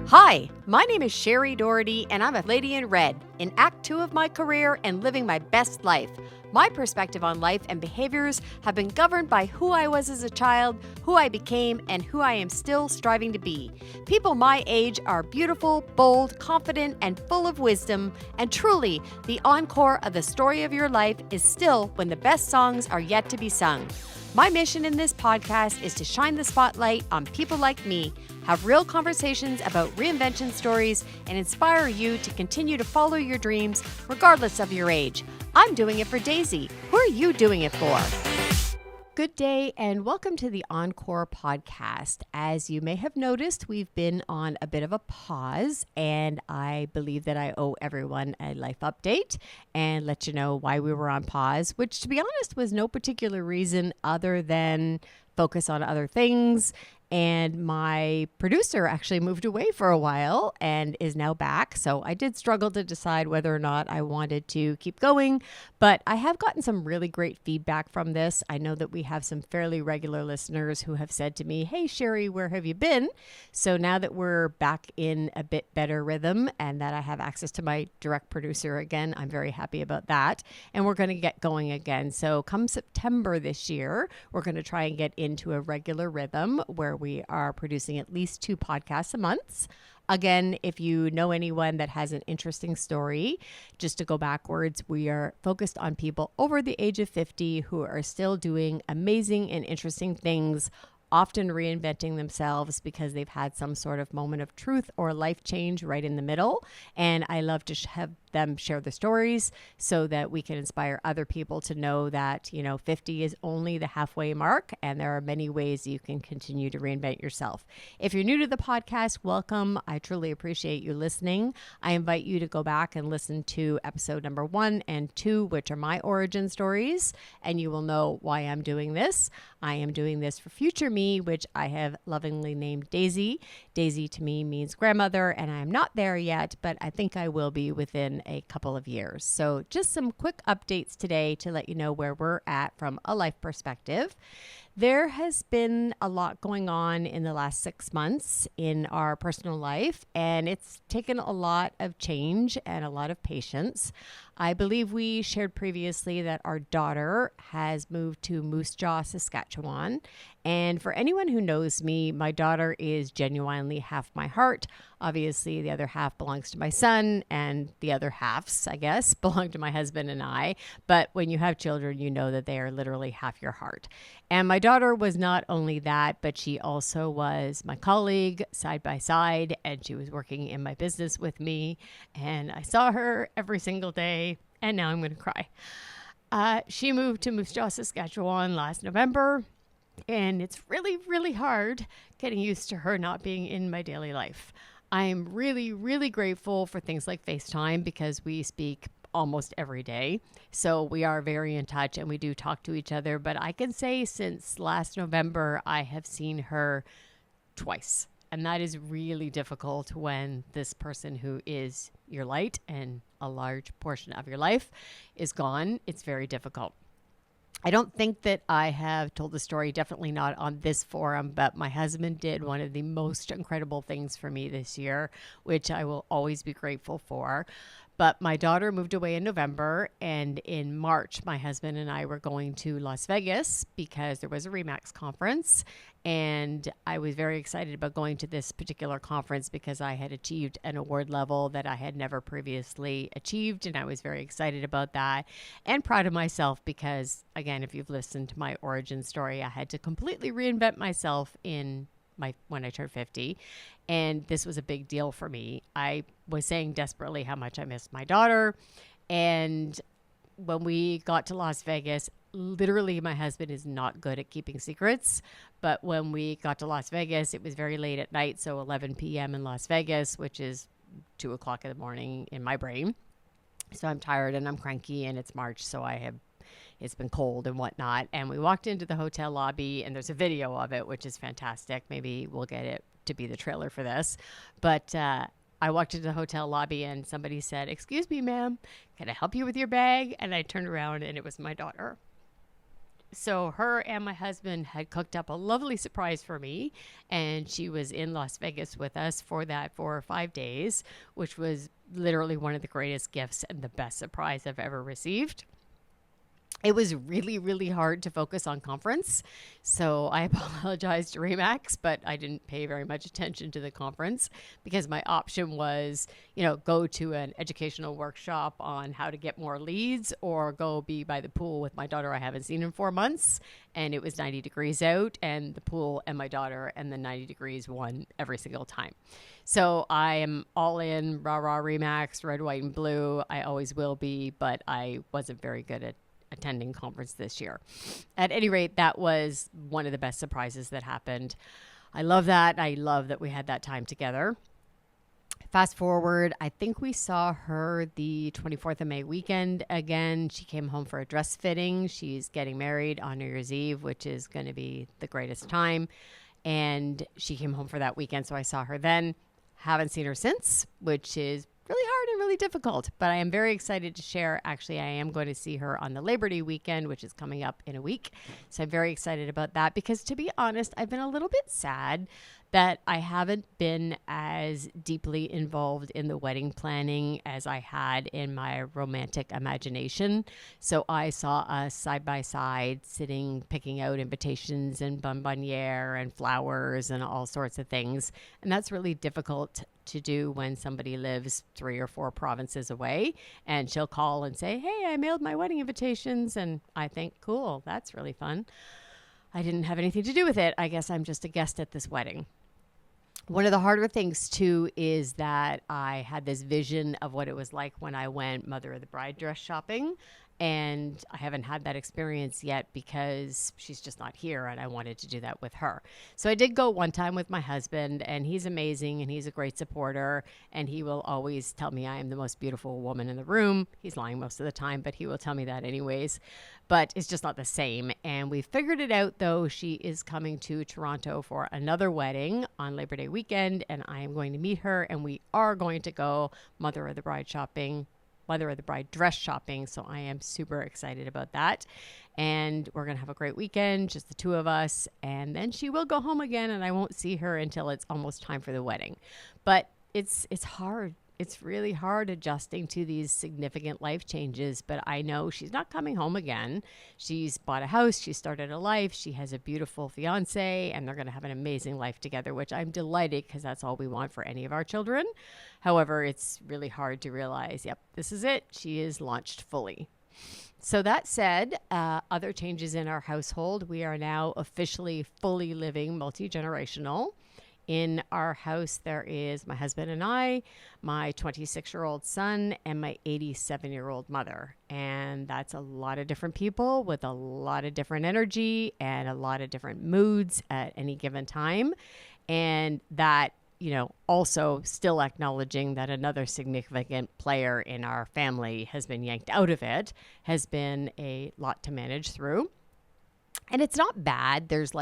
Hi, my name is Sherry Doherty, and I'm a lady in red, in Act 2 of my career and living my best life. My perspective on life and behaviors have been governed by who I was as a child, who I became, and who I am still striving to be. People my age are beautiful, bold, confident, and full of wisdom, and truly, the encore of the story of your life is still when the best songs are yet to be sung. My mission in this podcast is to shine the spotlight on people like me, have real conversations about reinvention stories, and inspire you to continue to follow your dreams regardless of your age. I'm doing it for Daisy. Who are you doing it for? Good day and welcome to the Encore podcast. As you may have noticed, we've been on a bit of a pause, and I believe that I owe everyone a life update and let you know why we were on pause, which to be honest was no particular reason other than focus on other things. And my producer actually moved away for a while and is now back. So I did struggle to decide whether or not I wanted to keep going, but I have gotten some really great feedback from this. I know that we have some fairly regular listeners who have said to me, "Hey, Sherry, where have you been?" So now that we're back in a bit better rhythm and that I have access to my direct producer again, I'm very happy about that. And we're going to get going again. So come September this year, we're going to try and get into a regular rhythm where we are producing at least 2 podcasts a month. Again, if you know anyone that has an interesting story, just to go backwards, we are focused on people over the age of 50 who are still doing amazing and interesting things, often reinventing themselves because they've had some sort of moment of truth or life change right in the middle. And I love to have them share the stories so that we can inspire other people to know that, 50 is only the halfway mark and there are many ways you can continue to reinvent yourself. If you're new to the podcast, welcome. I truly appreciate you listening. I invite you to go back and listen to episode number 1 and 2, which are my origin stories, and you will know why I'm doing this. I am doing this for future me, which I have lovingly named Daisy. Daisy to me means grandmother, and I'm not there yet, but I think I will be within a couple of years. So just some quick updates today to let you know where we're at from a life perspective. There has been a lot going on in the last 6 months in our personal life, and it's taken a lot of change and a lot of patience. I believe we shared previously that our daughter has moved to Moose Jaw, Saskatchewan. And for anyone who knows me, my daughter is genuinely half my heart. Obviously, the other half belongs to my son, and the other halves, I guess, belong to my husband and I. But when you have children, you know that they are literally half your heart. And my daughter was not only that, but she also was my colleague side by side, and she was working in my business with me. And I saw her every single day, and now I'm going to cry. She moved to Moose Jaw, Saskatchewan last November. And it's really, really hard getting used to her not being in my daily life. I'm really, really grateful for things like FaceTime because we speak almost every day. So we are very in touch and we do talk to each other. But I can say since last November, I have seen her twice. And that is really difficult when this person who is your light and a large portion of your life is gone. It's very difficult. I don't think that I have told the story, definitely not on this forum, but my husband did one of the most incredible things for me this year, which I will always be grateful for. But my daughter moved away in November, and in March, my husband and I were going to Las Vegas because there was a RE/MAX conference. And I was very excited about going to this particular conference because I had achieved an award level that I had never previously achieved. And I was very excited about that and proud of myself because, again, if you've listened to my origin story, I had to completely reinvent myself when I turned 50. And this was a big deal for me. I was saying desperately how much I missed my daughter. And when we got to Las Vegas, literally my husband is not good at keeping secrets. But when we got to Las Vegas, it was very late at night. So 11 p.m. in Las Vegas, which is 2 o'clock in the morning in my brain. So I'm tired and I'm cranky and it's March. So it's been cold and whatnot. And we walked into the hotel lobby and there's a video of it, which is fantastic. Maybe we'll get it to be the trailer for this. But I walked into the hotel lobby and somebody said, "Excuse me, ma'am, can I help you with your bag?" And I turned around and it was my daughter. So her and my husband had cooked up a lovely surprise for me, and she was in Las Vegas with us for that 4 or 5 days, which was literally one of the greatest gifts and the best surprise I've ever received. It was really, really hard to focus on conference. So I apologize to Remax, but I didn't pay very much attention to the conference because my option was, go to an educational workshop on how to get more leads or go be by the pool with my daughter I haven't seen in 4 months. And it was 90 degrees out, and the pool and my daughter and the 90 degrees won every single time. So I am all in, rah, rah, Remax, red, white, and blue. I always will be, but I wasn't very good at attending conference this year. At any rate, that was one of the best surprises that happened. I love that. I love that we had that time together. Fast forward, I think we saw her the 24th of May weekend again. She came home for a dress fitting. She's getting married on New Year's Eve, which is going to be the greatest time. And she came home for that weekend, so I saw her then. Haven't seen her since, which is really hard and really difficult, but I am very excited to share. Actually, I am going to see her on the Labor Day weekend, which is coming up in a week. So I'm very excited about that because, to be honest, I've been a little bit sad that I haven't been as deeply involved in the wedding planning as I had in my romantic imagination. So I saw us side by side sitting, picking out invitations and bonbonniere and flowers and all sorts of things. And that's really difficult to do when somebody lives 3 or 4 provinces away, and she'll call and say, hey, I mailed my wedding invitations. And I think, cool, that's really fun. I didn't have anything to do with it. I guess I'm just a guest at this wedding. One of the harder things, too, is that I had this vision of what it was like when I went Mother of the Bride dress shopping. And I haven't had that experience yet because she's just not here, and I wanted to do that with her. So I did go one time with my husband, and he's amazing, and he's a great supporter, and he will always tell me I am the most beautiful woman in the room. He's lying most of the time, but he will tell me that anyways. But it's just not the same. And we figured it out, though. She is coming to Toronto for another wedding on Labor Day weekend, and I am going to meet her, and we are going to go Mother of the Bride dress shopping. So I am super excited about that. And we're going to have a great weekend, just the two of us. And then she will go home again, and I won't see her until it's almost time for the wedding. But it's hard. It's really hard adjusting to these significant life changes, but I know she's not coming home again. She's bought a house. She started a life. She has a beautiful fiance, and they're going to have an amazing life together, which I'm delighted because that's all we want for any of our children. However, it's really hard to realize, yep, this is it. She is launched fully. So that said, other changes in our household. We are now officially fully living multi-generational. In our house, there is my husband and I, my 26-year-old son, and my 87-year-old mother. And that's a lot of different people with a lot of different energy and a lot of different moods at any given time. And that, also still acknowledging that another significant player in our family has been yanked out of it has been a lot to manage through. And it's not bad. There's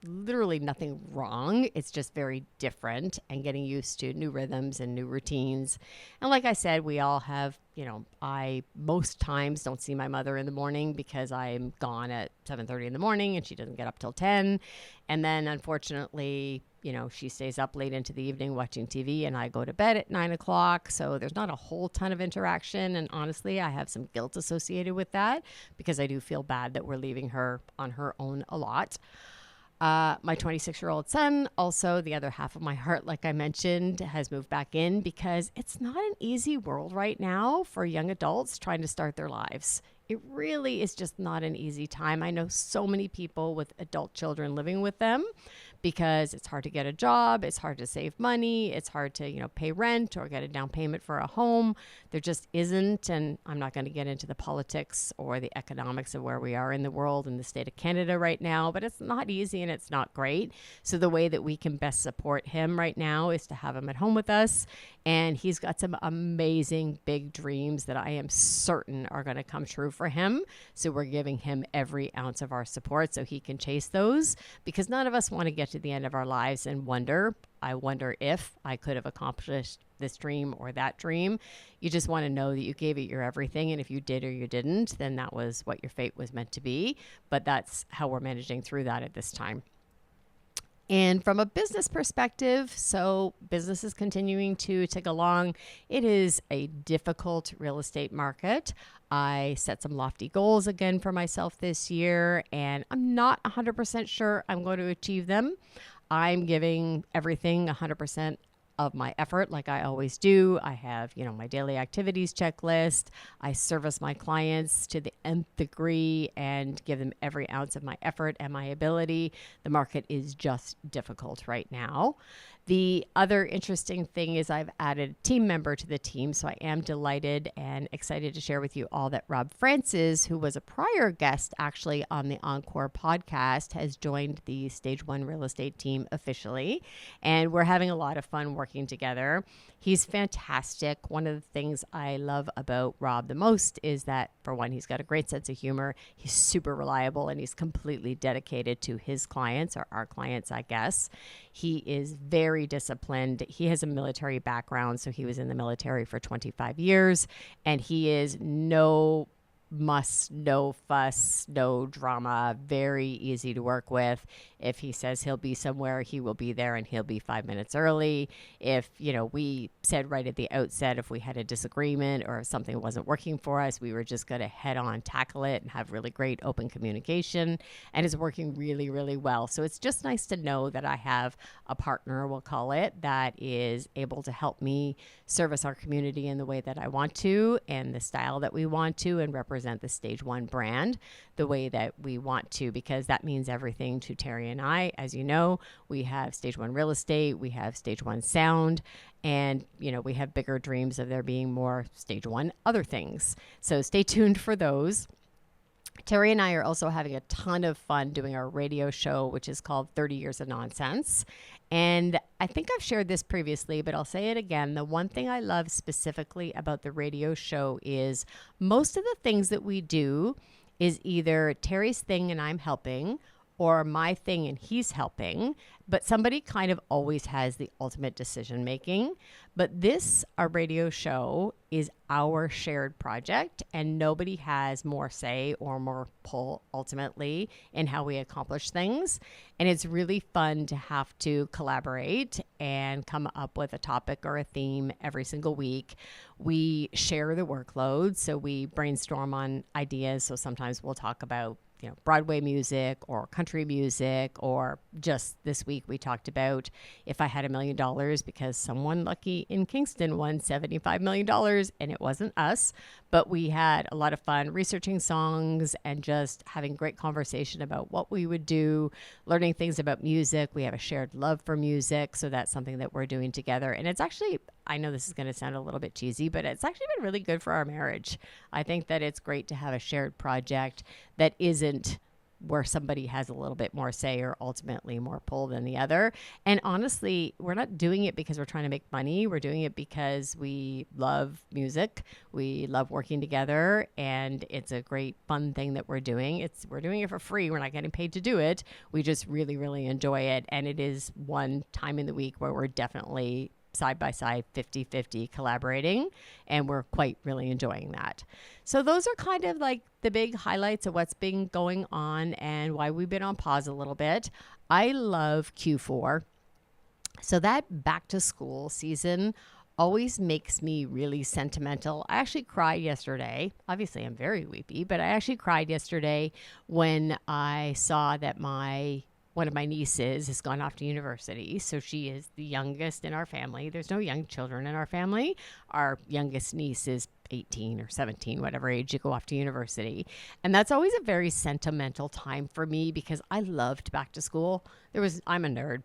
literally nothing wrong. It's just very different and getting used to new rhythms and new routines. And like I said, we all have, I most times don't see my mother in the morning because I'm gone at 7:30 in the morning and she doesn't get up till 10. And then unfortunately, she stays up late into the evening watching TV and I go to bed at 9 o'clock. So there's not a whole ton of interaction. And honestly, I have some guilt associated with that because I do feel bad that we're leaving her on her own a lot. My 26-year-old son, also the other half of my heart, like I mentioned, has moved back in because it's not an easy world right now for young adults trying to start their lives. It really is just not an easy time. I know so many people with adult children living with them because it's hard to get a job. It's hard to save money. It's hard to, pay rent or get a down payment for a home. There just isn't. And I'm not going to get into the politics or the economics of where we are in the world in the state of Canada right now, but it's not easy and it's not great. So the way that we can best support him right now is to have him at home with us. And he's got some amazing big dreams that I am certain are going to come true for him. So we're giving him every ounce of our support so he can chase those, because none of us want to get to the end of our lives and I wonder if I could have accomplished this dream or that dream. You just want to know that you gave it your everything. And if you did or you didn't, then that was what your fate was meant to be. But that's how we're managing through that at this time. And from a business perspective, so business is continuing to tick along. It is a difficult real estate market. I set some lofty goals again for myself this year, and I'm not 100% sure I'm going to achieve them. I'm giving everything 100% of my effort, like I always do. I have, my daily activities checklist. I service my clients to the nth degree and give them every ounce of my effort and my ability. The market is just difficult right now. The other interesting thing is I've added a team member to the team, so I am delighted and excited to share with you all that Rob Francis, who was a prior guest actually on the Encore podcast, has joined the Stage 1 real estate team officially, and we're having a lot of fun working together. He's fantastic. One of the things I love about Rob the most is that, for one, he's got a great sense of humor. He's super reliable, and he's completely dedicated to his clients, or our clients, I guess. He is very disciplined. He has a military background, so he was in the military for 25 years, and he is no muss, no fuss, no drama, very easy to work with. If he says he'll be somewhere, he will be there, and he'll be 5 minutes early. If, we said right at the outset, if we had a disagreement or if something wasn't working for us, we were just going to head on tackle it and have really great open communication, and it's working really, really well. So it's just nice to know that I have a partner, we'll call it, that is able to help me service our community in the way that I want to and the style that we want to, and represent the Stage 1 brand the way that we want to, because that means everything to Terry and I. As you know, we have Stage 1 real estate, we have Stage 1 sound, and we have bigger dreams of there being more Stage 1 other things. So stay tuned for those. Terry and I are also having a ton of fun doing our radio show, which is called 30 Years of Nonsense. And I think I've shared this previously, but I'll say it again. The one thing I love specifically about the radio show is most of the things that we do is either Terry's thing and I'm helping, or my thing and he's helping, but somebody kind of always has the ultimate decision making. But this, our radio show, is our shared project, and nobody has more say or more pull ultimately in how we accomplish things. And it's really fun to have to collaborate and come up with a topic or a theme every single week. We share the workload, so we brainstorm on ideas. So sometimes we'll talk about Broadway music or country music, or just this week we talked about if I had $1 million, because someone lucky in Kingston won $75 million, and it wasn't us. But we had a lot of fun researching songs and just having great conversation about what we would do, learning things about music. We have a shared love for music, so that's something that we're doing together. And it's actually, I know this is going to sound a little bit cheesy, but it's actually been really good for our marriage. I think that it's great to have a shared project that isn't where somebody has a little bit more say or ultimately more pull than the other. And honestly, we're not doing it because we're trying to make money. We're doing it because we love music. We love working together, and it's a great fun thing that we're doing. We're doing it for free. We're not getting paid to do it. We just really, really enjoy it. And it is one time in the week where we're definitely side by side, 50-50 collaborating, and we're quite really enjoying that. So those are kind of like the big highlights of what's been going on and why we've been on pause a little bit. I love Q4. So that back to school season always makes me really sentimental. I actually cried yesterday. Obviously, I'm very weepy, but I actually cried yesterday when I saw that one of my nieces has gone off to university. So she is the youngest in our family. There's no young children in our family. Our youngest niece is 18 or 17, whatever age you go off to university. And that's always a very sentimental time for me, because I loved back to school. I'm a nerd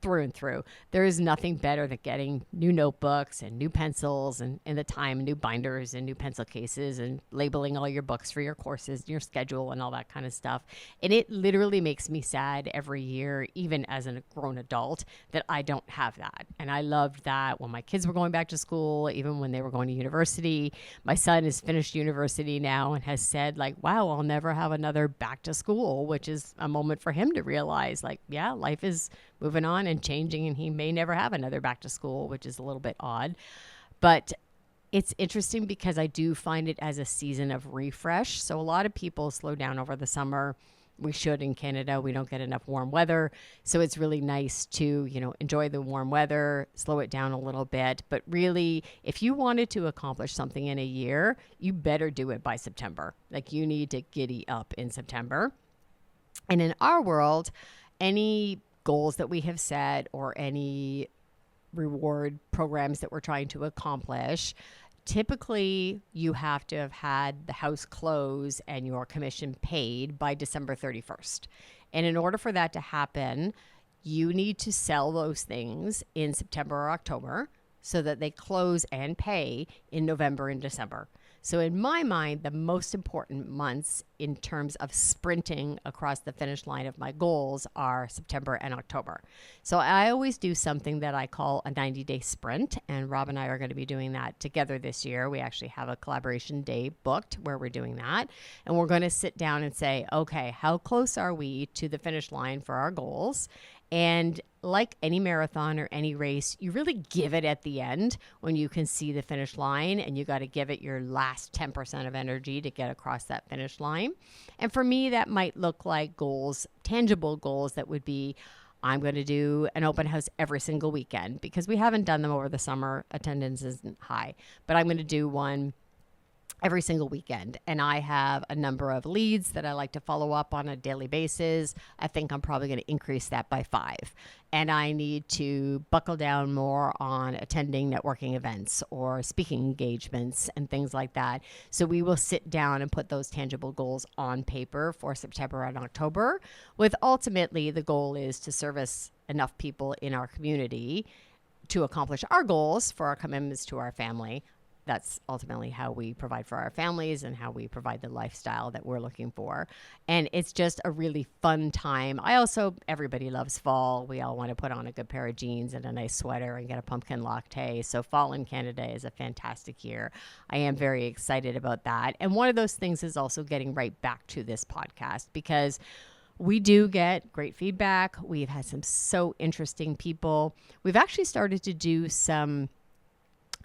through and through. There is nothing better than getting new notebooks and new pencils and in the time, new binders and new pencil cases and labeling all your books for your courses and your schedule and all that kind of stuff. And it literally makes me sad every year, even as a grown adult, that I don't have that. And I loved that when my kids were going back to school, even when they were going to university. My son has finished university now and has said, like, wow, I'll never have another back to school, which is a moment for him to realize, like, yeah, life is moving on and changing, and he may never have another back to school, which is a little bit odd. But it's interesting because I do find it as a season of refresh. So a lot of people slow down over the summer. We should in Canada. We don't get enough warm weather. So it's really nice to, enjoy the warm weather, slow it down a little bit. But really, if you wanted to accomplish something in a year, you better do it by September. Like, you need to giddy up in September. And in our world, any goals that we have set or any reward programs that we're trying to accomplish, typically you have to have had the house close and your commission paid by December 31st. And in order for that to happen, you need to sell those things in September or October so that they close and pay in November and December. So in my mind, the most important months in terms of sprinting across the finish line of my goals are September and October. So I always do something that I call a 90-day sprint, and Rob and I are going to be doing that together this year. We actually have a collaboration day booked where we're doing that, and we're going to sit down and say, okay, how close are we to the finish line for our goals? And like any marathon or any race, you really give it at the end when you can see the finish line, and you got to give it your last 10% of energy to get across that finish line. And for me, that might look like goals, tangible goals that would be, I'm going to do an open house every single weekend because we haven't done them over the summer. Attendance isn't high, but I'm going to do one every single weekend. And I have a number of leads that I like to follow up on a daily basis. I think I'm probably going to increase that by 5. And I need to buckle down more on attending networking events or speaking engagements and things like that. So we will sit down and put those tangible goals on paper for September and October, with ultimately the goal is to service enough people in our community to accomplish our goals for our commitments to our family. That's ultimately how we provide for our families and how we provide the lifestyle that we're looking for. And it's just a really fun time. Everybody loves fall. We all want to put on a good pair of jeans and a nice sweater and get a pumpkin latte. So fall in Canada is a fantastic year. I am very excited about that. And one of those things is also getting right back to this podcast, because we do get great feedback. We've had some so interesting people. We've actually started to do some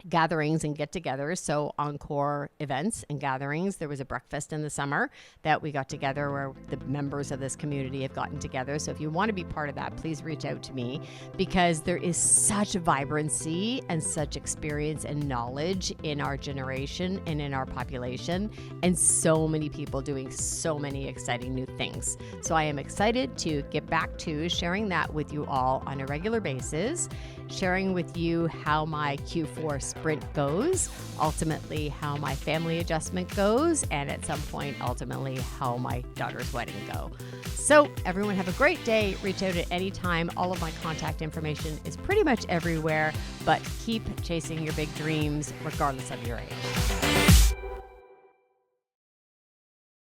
gatherings and get-togethers. So Encore events and gatherings. There was a breakfast in the summer that we got together where the members of this community have gotten together. So if you want to be part of that, please reach out to me, because there is such vibrancy and such experience and knowledge in our generation and in our population, and so many people doing so many exciting new things. So I am excited to get back to sharing that with you all on a regular basis, sharing with you how my Q4 sprint goes, ultimately how my family adjustment goes, and at some point, ultimately, how my daughter's wedding go. So everyone have a great day. Reach out at any time. All of my contact information is pretty much everywhere, but keep chasing your big dreams regardless of your age.